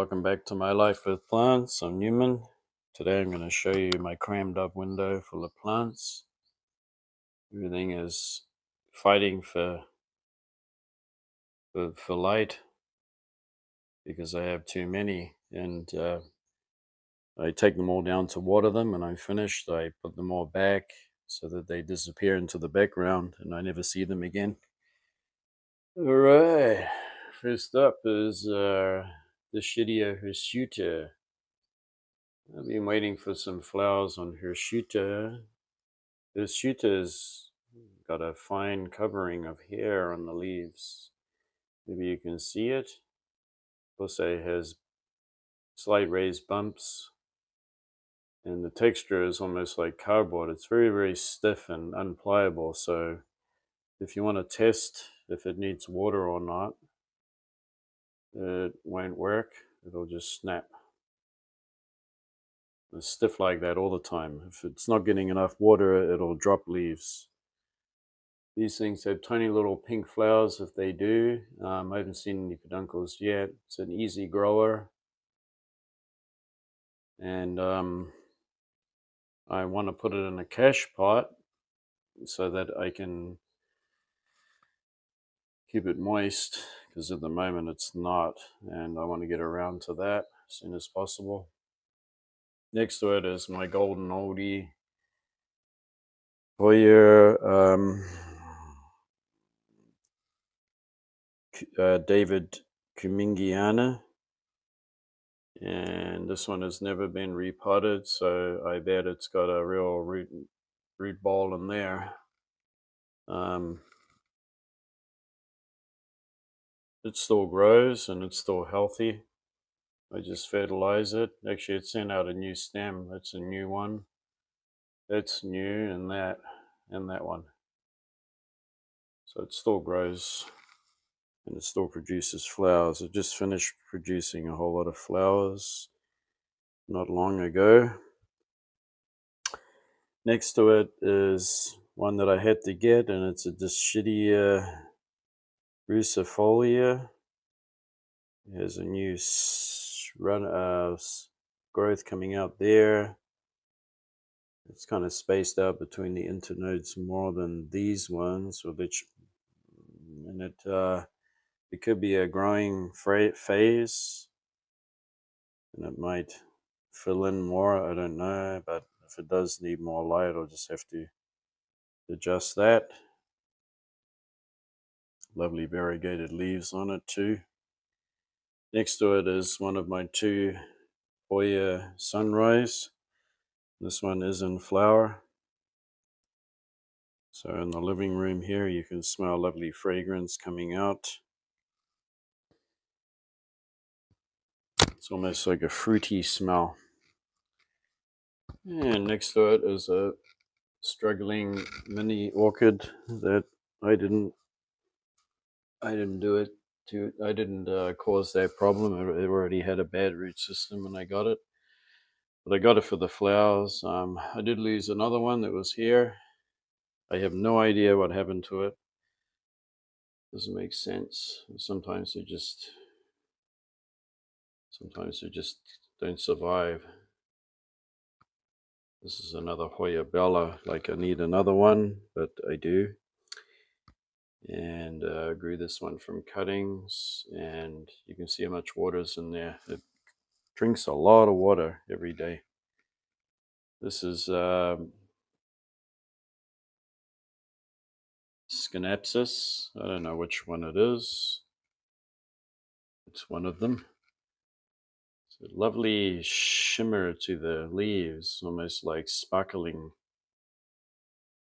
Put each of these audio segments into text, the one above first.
welcome back to My Life with Plants. I'm Newman. Today I'm going to show you my crammed up window full of plants. Everything is fighting for light because I have too many, and I take them all down to water them, and I'm finished. I put them all back so that they disappear into the background and I never see them again. Alright, first up is the Shittier Hirsuta. I've been waiting for some flowers on Hirsuta. Hirshuta's got a fine covering of hair on the leaves. Maybe you can see it. Also has slight raised bumps, and the texture is almost like cardboard. It's very, very stiff and unpliable. So if you want to test if it needs water or not, it won't work. It'll just snap. It's stiff like that all the time. If it's not getting enough water, it'll drop leaves. These things have tiny little pink flowers if they do. I haven't seen any peduncles yet. It's an easy grower. And I want to put it in a cache pot so that I can keep it moist, because at the moment it's not, and I want to get around to that as soon as possible. Next to it is my golden oldie Hoya David Kumingiana, and this one has never been repotted, so I bet it's got a real root ball in there. It still grows and it's still healthy. I just fertilize it. Actually, it sent out a new stem. That's a new one. That's new, and that one. So it still grows and it still produces flowers. It just finished producing a whole lot of flowers not long ago. Next to it is one that I had to get, and it's a Dischidia rucifolia. It has a new growth coming out there. It's kind of spaced out between the internodes more than these ones, and it could be a growing phase, and it might fill in more. I don't know, but if it does need more light, I'll just have to adjust that. Lovely variegated leaves on it too. Next to it is one of my two Hoya Sunrise. This one is in flower. So in the living room here, you can smell lovely fragrance coming out. It's almost like a fruity smell. And next to it is a struggling mini orchid that I didn't cause that problem. It already had a bad root system when I got it, but I got it for the flowers. I did lose another one that was here. I have no idea what happened to it. Doesn't make sense. Sometimes they just don't survive. This is another Hoya Bella. Like, I need another one, but I do. And grew this one from cuttings, and you can see how much water is in there. It drinks a lot of water every day. This is Echinopsis. I don't know which one it is. It's one of them. It's a lovely shimmer to the leaves, almost like sparkling.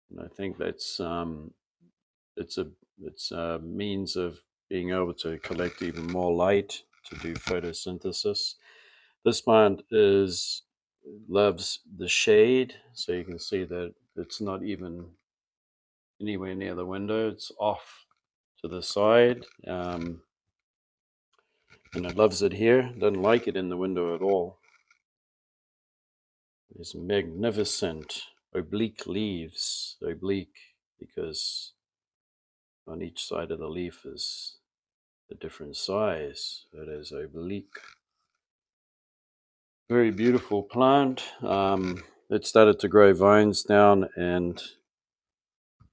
And I think that's it's a means of being able to collect even more light to do photosynthesis. This plant loves the shade, so you can see that it's not even anywhere near the window. It's off to the side, and it loves it here. Doesn't like it in the window at all. These magnificent oblique leaves. Oblique because on each side of the leaf is a different size. It is oblique. Very beautiful plant. It started to grow vines down and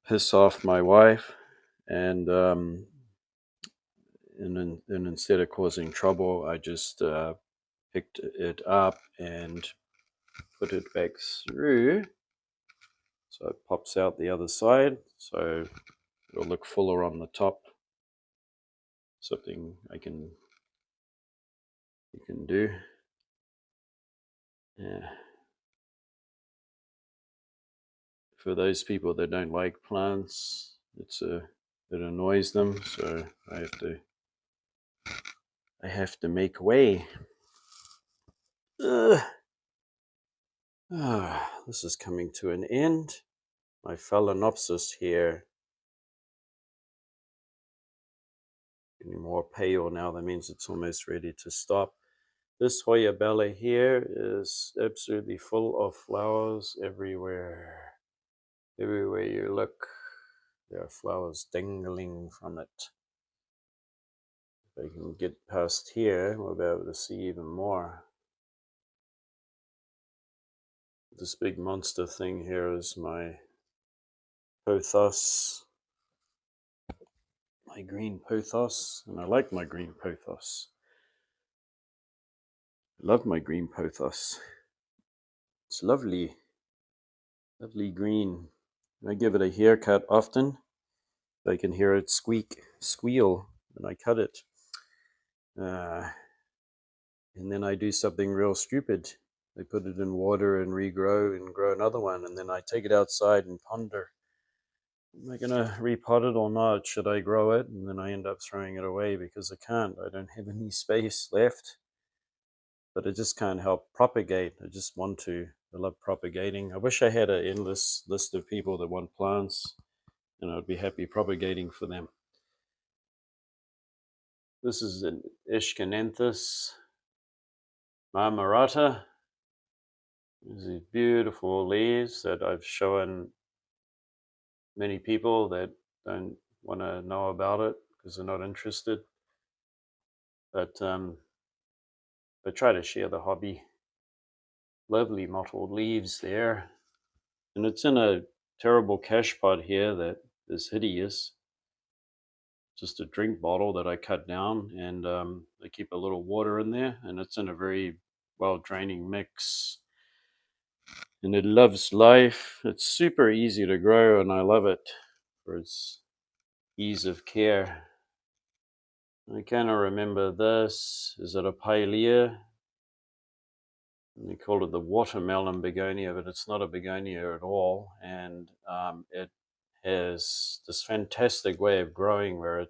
piss off my wife, and and instead of causing trouble, I just picked it up and put it back through, so it pops out the other side, so it'll look fuller on the top. Something you can do. Yeah. For those people that don't like plants, it annoys them, so I have to make way. Ugh. This is coming to an end. My Phalaenopsis here getting more pale now. That means it's almost ready to stop. This Hoya Bella here is absolutely full of flowers everywhere. Everywhere you look, there are flowers dangling from it. If I can get past here, we'll be able to see even more. This big monster thing here is my pothos, my green pothos, and I like my green pothos. I love my green pothos. It's lovely, lovely green. I give it a haircut often. I can hear it squeal when I cut it. And then I do something real stupid. I put it in water and regrow and grow another one, and then I take it outside and ponder, am I going to repot it or not? Should I grow it? And then I end up throwing it away because I can't. I don't have any space left. But I just can't help propagate. I just want to. I love propagating. I wish I had an endless list of people that want plants, and I'd be happy propagating for them. This is an Echinopsis marmorata. These beautiful leaves that I've shown many people that don't want to know about it because they're not interested. But I try to share the hobby. Lovely mottled leaves there. And it's in a terrible cash pot here that is hideous. Just a drink bottle that I cut down, and I keep a little water in there, and it's in a very well draining mix. And it loves life. It's super easy to grow, and I love it for its ease of care. I kind of remember this. Is it a pilea? They call it the watermelon begonia, but it's not a begonia at all. And it has this fantastic way of growing where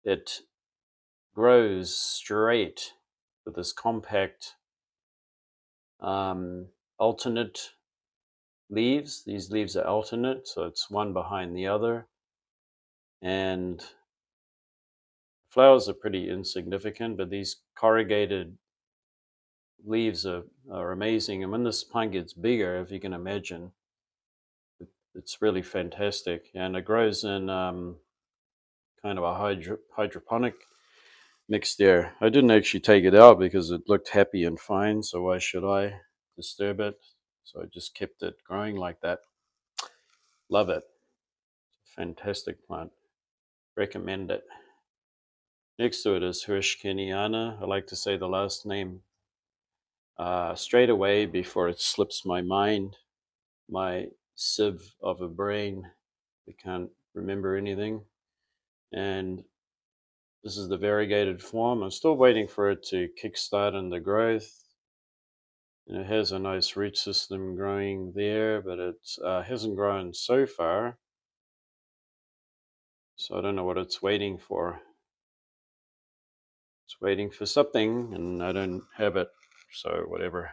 it grows straight with this compact alternate leaves. These leaves are alternate, so it's one behind the other. And flowers are pretty insignificant, but these corrugated leaves are amazing. And when this plant gets bigger, if you can imagine, it's really fantastic. And it grows in kind of a hydroponic mix there. I didn't actually take it out because it looked happy and fine, so why should I disturb it? So I just kept it growing like that. Love it. Fantastic plant. Recommend it. Next to it is Hirschkeniana. I like to say the last name straight away before it slips my mind. My sieve of a brain. I can't remember anything. And this is the variegated form. I'm still waiting for it to kickstart in the growth. And it has a nice root system growing there, but it hasn't grown so far. So I don't know what it's waiting for. It's waiting for something, and I don't have it, so whatever.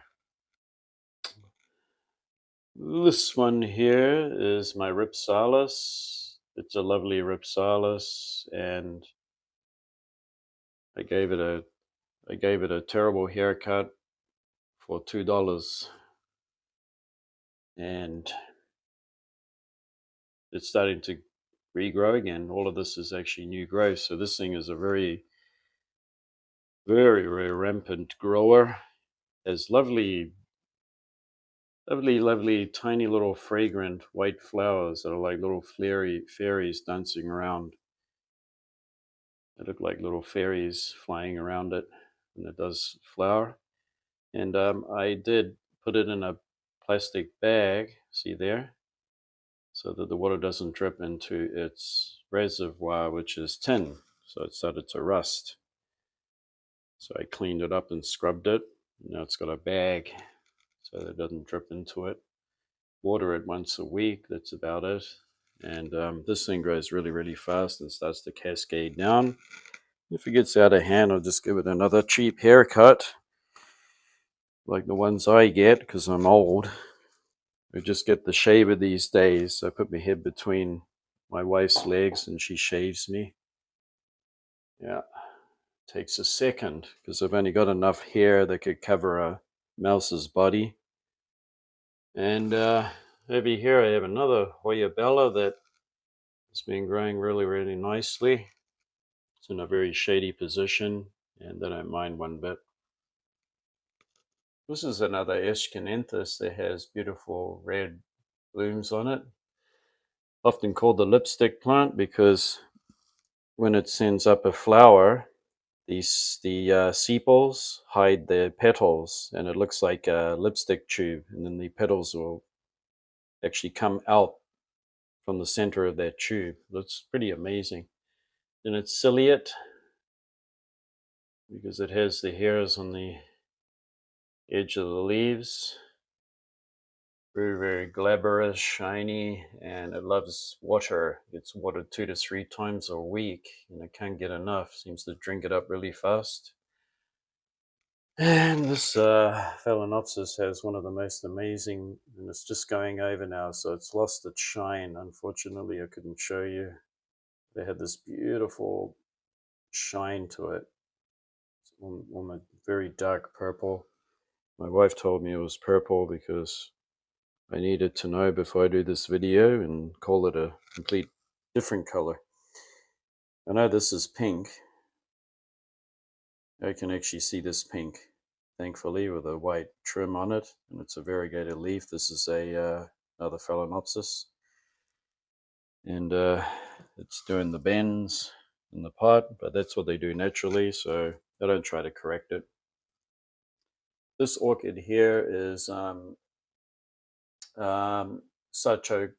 This one here is my Ripsalis. It's a lovely Ripsalis, and I gave it a terrible haircut for $2, and it's starting to regrow again. All of this is actually new growth, so this thing is a very, very, very rampant grower, has lovely, lovely, lovely, tiny little fragrant white flowers that are like little fairies dancing around. They look like little fairies flying around it, and it does flower. And I did put it in a plastic bag, see there, so that the water doesn't drip into its reservoir, which is tin. So it started to rust. So I cleaned it up and scrubbed it. Now it's got a bag so that it doesn't drip into it. Water it once a week, that's about it. And this thing grows really, really fast and starts to cascade down. If it gets out of hand, I'll just give it another cheap haircut, like the ones I get because I'm old. I just get the shaver these days. I put my head between my wife's legs and she shaves me. Yeah, takes a second because I've only got enough hair that could cover a mouse's body. And over here I have another Hoya Bella that has been growing really, really nicely. It's in a very shady position and they don't mind one bit. This is another Echinopsis that has beautiful red blooms on it. Often called the lipstick plant because when it sends up a flower, the sepals hide the petals and it looks like a lipstick tube, and then the petals will actually come out from the center of that tube. That's pretty amazing. And it's ciliate because it has the hairs on the edge of the leaves. Very, very glabrous, shiny, and it loves water. It's watered 2 to 3 times a week, and it can't get enough. Seems to drink it up really fast. And this Phalaenopsis has one of the most amazing, and it's just going over now, so it's lost its shine. Unfortunately, I couldn't show you. They had this beautiful shine to it. It's on a very dark purple. My wife told me it was purple because I needed to know before I do this video and call it a complete different color. I know this is pink. I can actually see this pink, thankfully, with a white trim on it, and it's a variegated leaf. This is a another Phalaenopsis, and it's doing the bends in the pot, but that's what they do naturally, so I don't try to correct it. This orchid here is Sacho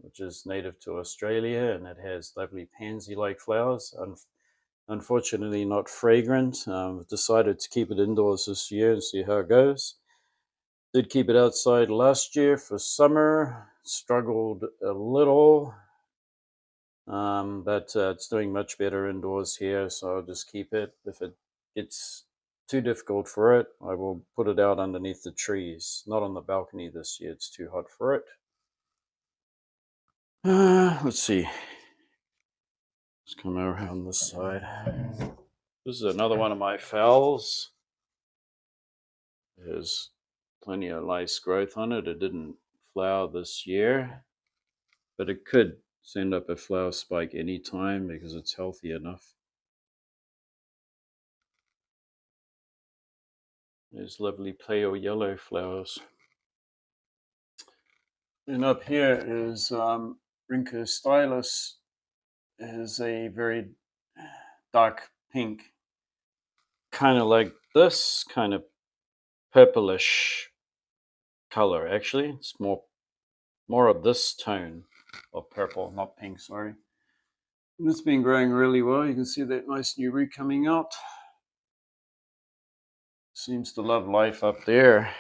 which is native to Australia, and it has lovely pansy-like flowers. Unfortunately, not fragrant. Decided to keep it indoors this year and see how it goes. Did keep it outside last year for summer. Struggled a little, but it's doing much better indoors here, so I'll just keep it. If it gets too difficult for it, I will put it out underneath the trees. Not on the balcony this year, it's too hot for it. Let's see. Let's come around this side. This is another one of my fowls. There's plenty of lice growth on it. It didn't flower this year, but it could send up a flower spike anytime because it's healthy enough. There's lovely pale yellow flowers. And up here is Rhyncho stylus. Is a very dark pink, kind of like this, kind of purplish color. Actually, it's more of this tone of purple, not pink, sorry. And it's been growing really well. You can see that nice new root coming out. Seems to love life up there.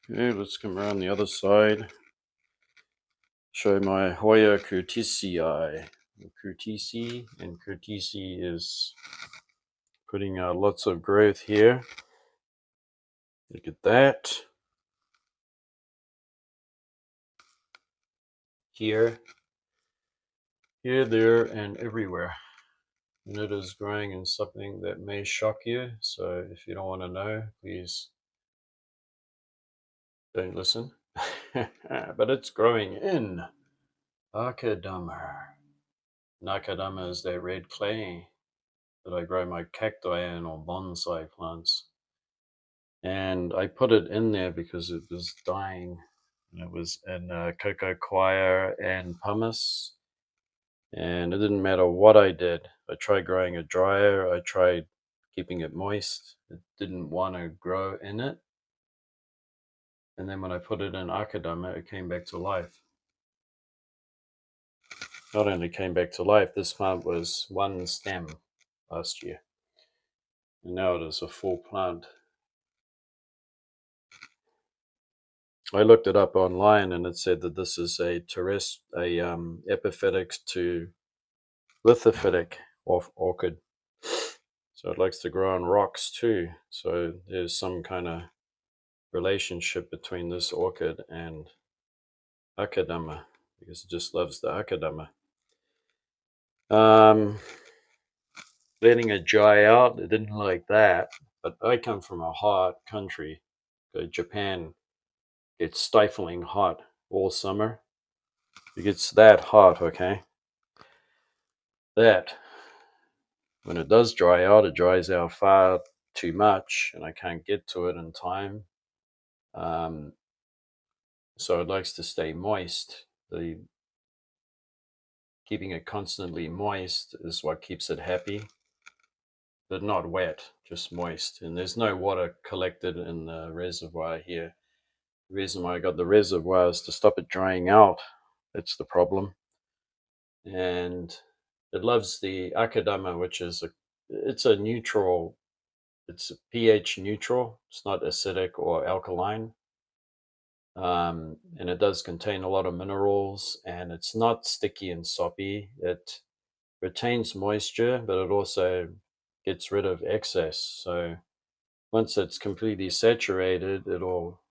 Okay, let's come around the other side. Show my Hoya curtisii. Curtisi, and curtisi is putting out lots of growth here. Look at that. Here, there, and everywhere. And it is growing in something that may shock you. So if you don't want to know, please don't listen. But it's growing in Akadama. Nakadama is that red clay. that I grow my cacti in, or bonsai plants. And I put it in there because it was dying. And it was in cocoa coir and pumice. And it didn't matter what I did. I tried growing it drier. I tried keeping it moist. It didn't want to grow in it. And then when I put it in Akadama, it came back to life. Not only came back to life, this plant was one stem last year. And now it is a full plant. I looked it up online and it said that this is a epiphytic to lithophytic orchid. So it likes to grow on rocks too. So there's some kind of relationship between this orchid and Akadama, because it just loves the Akadama. Letting it dry out, it didn't like that. But I come from a hot country. Japan, it's stifling hot all summer. It gets that hot, okay? That when it does dry out, it dries out far too much, and I can't get to it in time. So it likes to stay moist. Keeping it constantly moist is what keeps it happy, but not wet, just moist. And there's no water collected in the reservoir here. The reason why I got the reservoir is to stop it drying out. That's the problem. And it loves the Akadama, which is it's a neutral, it's a pH neutral. It's not acidic or alkaline. And it does contain a lot of minerals, and it's not sticky and soppy. It retains moisture, but it also gets rid of excess. So once it's completely saturated, it'll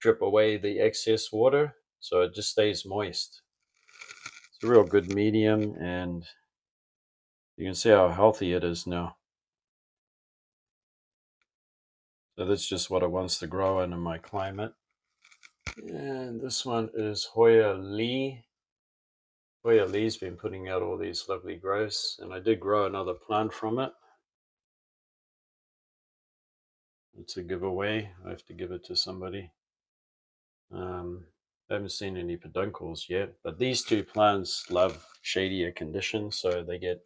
drip away the excess water, so it just stays moist. It's a real good medium, and you can see how healthy it is now. So that's just what it wants to grow in my climate. And this one is Hoya Lee. Hoya Lee's been putting out all these lovely growths, and I did grow another plant from it. It's a giveaway. I have to give it to somebody. I haven't seen any peduncles yet, but these two plants love shadier conditions, so they get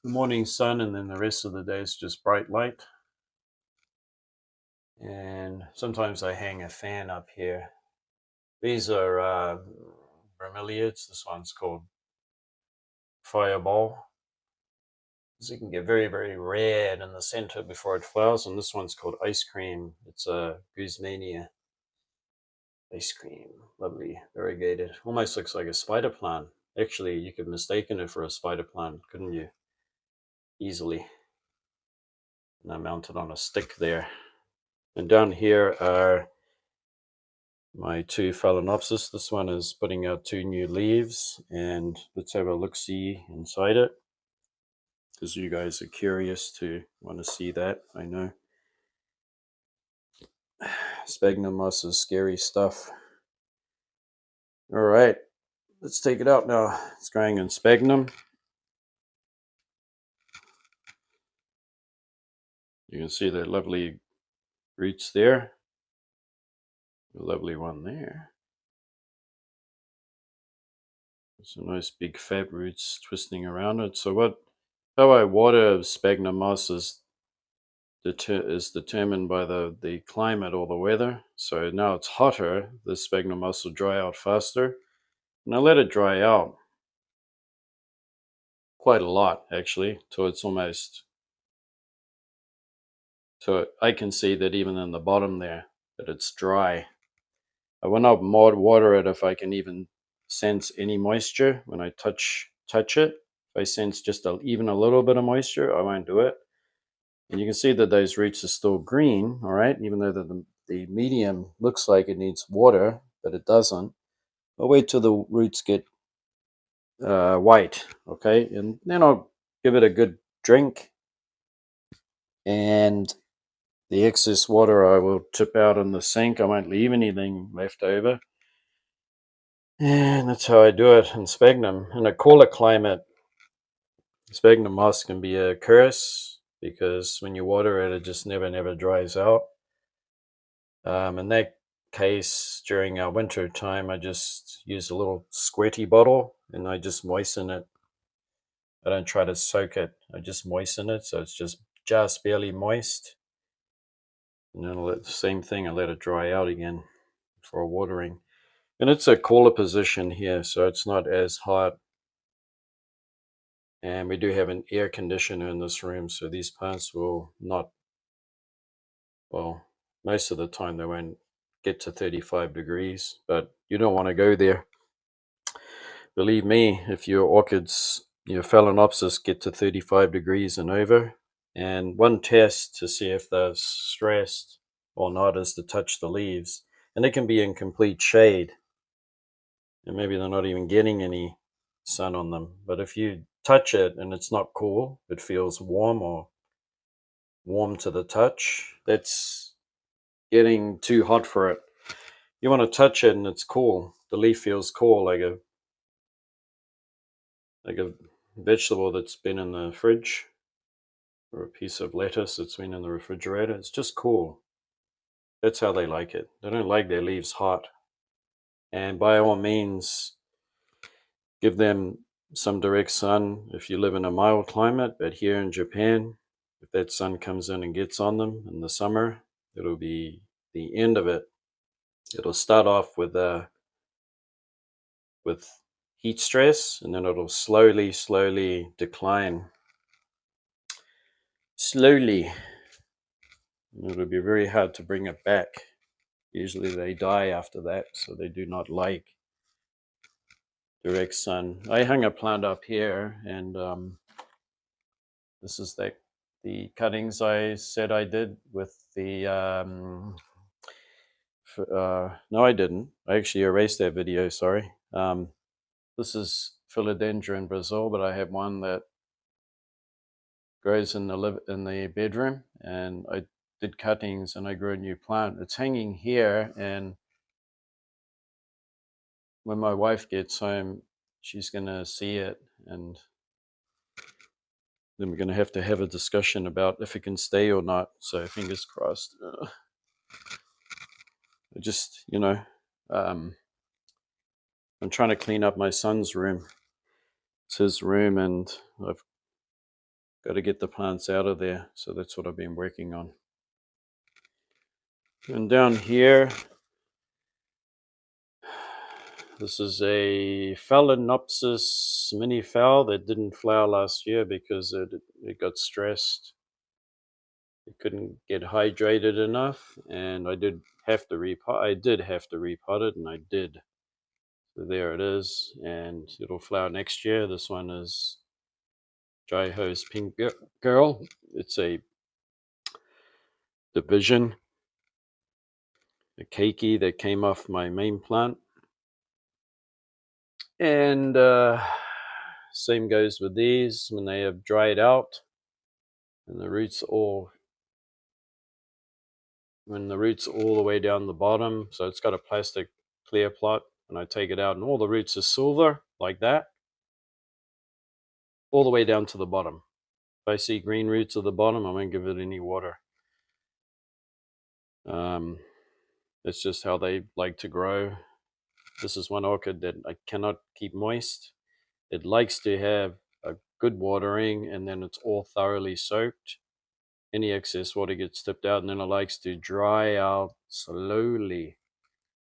the morning sun, and then the rest of the day is just bright light. And sometimes I hang a fan up here. These are bromeliads. This one's called Fireball. So you can get very, very red in the center before it flowers, and this one's called Ice Cream. It's a Guzmania ice cream. Lovely, variegated. Almost looks like a spider plant. Actually, you could mistaken it for a spider plant, couldn't you? Easily. And I mounted on a stick there. And down here are my two Phalaenopsis. This one is putting out two new leaves, and let's have a look-see inside it, because you guys are curious to want to see that, I know. Sphagnum moss is scary stuff. All right, let's take it out now. It's growing in sphagnum. You can see the lovely roots there. A lovely one there. There's a nice big fat roots twisting around it. So how I water sphagnum moss is determined by the climate or the weather. So now it's hotter, the sphagnum moss will dry out faster. And I let it dry out quite a lot, actually, till it's almost, so I can see that even in the bottom there, that it's dry. I will not water it if I can even sense any moisture when I touch it. If I sense just even a little bit of moisture, I won't do it. And you can see that those roots are still green, all right, even though the medium looks like it needs water, but it doesn't. I'll wait till the roots get white, okay, and then I'll give it a good drink, and the excess water I will tip out in the sink. I won't leave anything left over. And that's how I do it in sphagnum. In a cooler climate, Sphagnum moss can be a curse because when you water it, it just never dries out. In that case, during our winter time, I just use a little squirty bottle and I just moisten it. I don't try to soak it. I just moisten it so it's just barely moist. And then the same thing, I let it dry out again for watering. And it's a cooler position here, so it's not as hot. And we do have an air conditioner in this room, so these plants will not, well, most of the time they won't get to 35 degrees, but you don't want to go there. Believe me, if your orchids, your Phalaenopsis get to 35 degrees and over, and one test to see if they're stressed or not is to touch the leaves, and they can be in complete shade, and maybe they're not even getting any sun on them. But if you touch it and it's not cool, it feels warm or warm to the touch, that's getting too hot for it. You want to touch it and it's cool. The leaf feels cool, like a vegetable that's been in the fridge, or a piece of lettuce that's been in the refrigerator. It's just cool. That's how they like it. They don't like their leaves hot. And by all means, give them some direct sun if you live in a mild climate. But here in Japan, if that sun comes in and gets on them in the summer, it'll be the end of it. It'll start off with heat stress, and then it'll slowly decline. Slowly. And it'll be very hard to bring it back. Usually they die after that, so they do not like direct sun. I hung a plant up here, and this is the cuttings I said I did with the no, I didn't. I actually erased that video, sorry. This is philodendron Brazil, but I have one that grows in the bedroom, and I did cuttings and I grew a new plant. It's hanging here, and when my wife gets home, she's gonna see it, and then we're gonna have to have a discussion about if it can stay or not. So fingers crossed. Just I'm trying to clean up my son's room. It's his room, and I've got to get the plants out of there. So that's what I've been working on. And down here, this is a Phalaenopsis mini fowl that didn't flower last year because it got stressed. It couldn't get hydrated enough, and I did have to repot. I did have to repot it, and I did. So there it is, and it'll flower next year. This one is Dry Hose Pink Girl. It's a division, a cacti that came off my main plant. And same goes with these when they have dried out and the roots all the way down the bottom. So it's got a plastic clear plot, and I take it out and all the roots are silver like that, all the way down to the bottom. If I see green roots at the bottom, I won't give it any water. It's just how they like to grow. This is one orchid that I cannot keep moist. It likes to have a good watering, and then it's all thoroughly soaked. Any excess water gets tipped out, and then it likes to dry out slowly.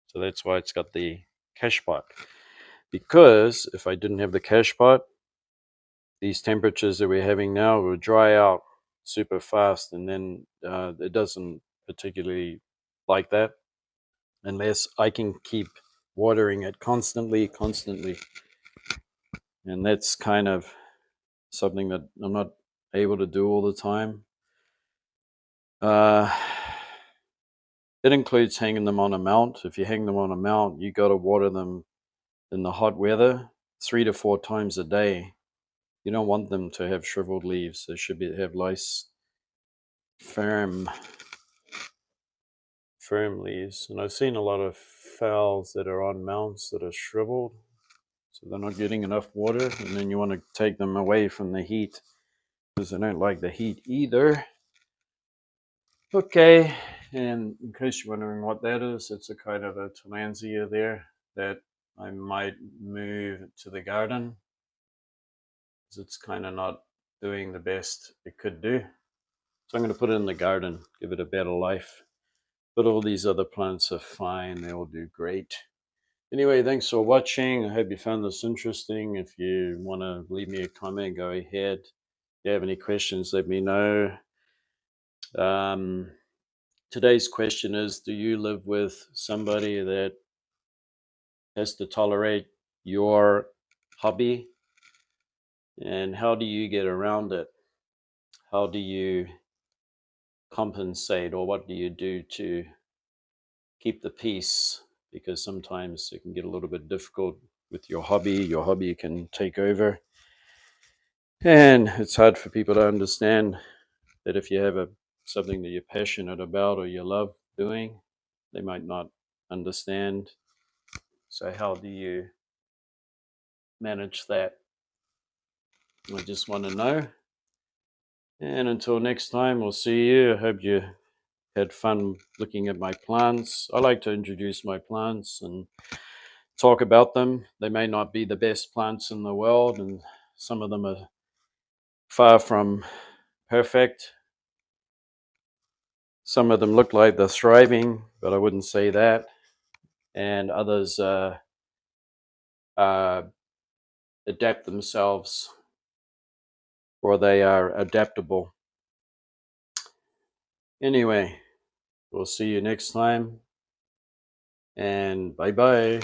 So that's why it's got the cache pot. Because if I didn't have the cache pot, these temperatures that we're having now will dry out super fast, and then it doesn't particularly like that unless I can keep watering it constantly. And that's kind of something that I'm not able to do all the time. It includes hanging them on a mount. If you hang them on a mount, you got to water them in the hot weather 3 to 4 times a day. You don't want them to have shriveled leaves. They should have nice, firm leaves. And I've seen a lot of phals that are on mounts that are shriveled. so they're not getting enough water, and then you want to take them away from the heat because they don't like the heat either. Okay, and in case you're wondering what that is, it's a kind of a tillandsia there that I might move to the garden because it's kind of not doing the best it could do. So I'm going to put it in the garden, give it a better life. But all these other plants are fine, they all do great. Anyway, thanks for watching. I hope you found this interesting. If you want to leave me a comment, go ahead. If you have any questions, let me know. Today's question is, do you live with somebody that has to tolerate your hobby? And how do you get around it? How do you compensate, or what do you do to keep the peace? Because sometimes it can get a little bit difficult with your hobby. Your hobby can take over. And it's hard for people to understand that if you have something that you're passionate about or you love doing, they might not understand. So how do you manage that? I just want to know. And until next time, we'll see you. I hope you had fun looking at my plants. I like to introduce my plants and talk about them. They may not be the best plants in the world, and some of them are far from perfect. Some of them look like they're thriving, but I wouldn't say that. And others adapt themselves, or they are adaptable. Anyway, we'll see you next time, and bye bye.